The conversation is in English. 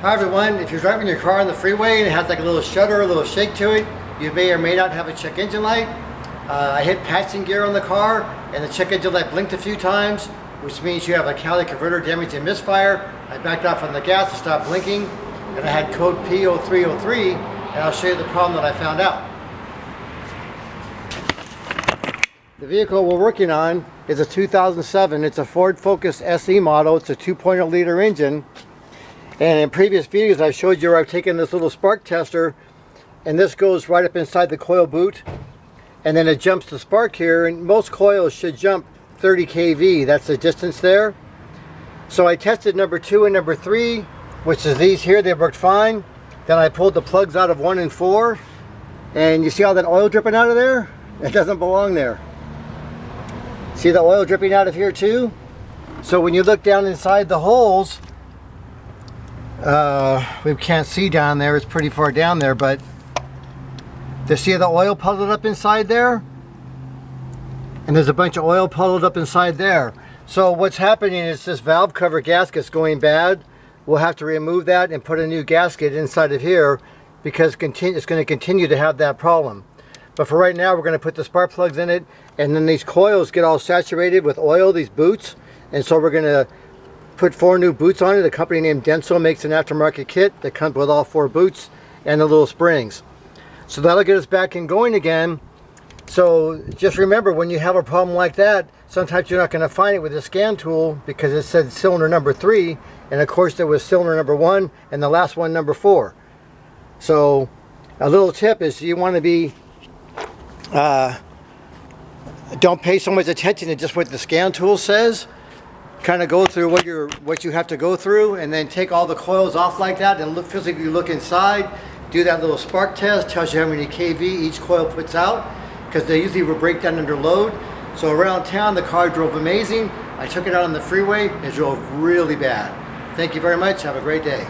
Hi everyone, if you're driving your car on the freeway and it has like a little shudder, a little shake to it, you may or may not have a check engine light. I hit passing gear on the car and the check engine light blinked a few times, which means you have a catalytic converter damage and misfire. I backed off on the gas to stop blinking, and I had code P0303, and I'll show you the problem that I found out. The vehicle we're working on is a 2007. It's a Ford Focus SE model. It's a 2.0 liter engine. And in previous videos I showed you where I've taken this little spark tester and this goes right up inside the coil boot and then it jumps the spark here, and most coils should jump 30 kV. That's the distance there. So I tested number 2 and number 3, which is these here. They worked fine. Then I pulled the plugs out of 1 and 4, and you see all that oil dripping out of there? It doesn't belong there. See the oil dripping out of here too? So when you look down inside the holes, we can't see down there, it's pretty far down there, but you see the oil puddled up inside there? And there's a bunch of oil puddled up inside there. So what's happening is this valve cover gasket's going bad. We'll have to remove that and put a new gasket inside of here because it's going to continue to have that problem. But for right now, we're going to put the spark plugs in it, and then these coils get all saturated with oil, these boots, and so we're going to put 4 new boots on it. A company named Denso makes an aftermarket kit that comes with all 4 boots and the little springs. So that'll get us back and going again. So just remember, when you have a problem like that, sometimes you're not going to find it with a scan tool because it said cylinder number 3, and of course there was cylinder number 1 and the last one number 4. So a little tip is you want to be don't pay so much attention to just what the scan tool says. Kind of go through what you have to go through, and then take all the coils off like that and physically look inside. Do that little spark test, tells you how many kV each coil puts out, because they usually will break down under load. So around town the car drove amazing. I took it out on the freeway and it drove really bad. Thank you very much. Have a great day.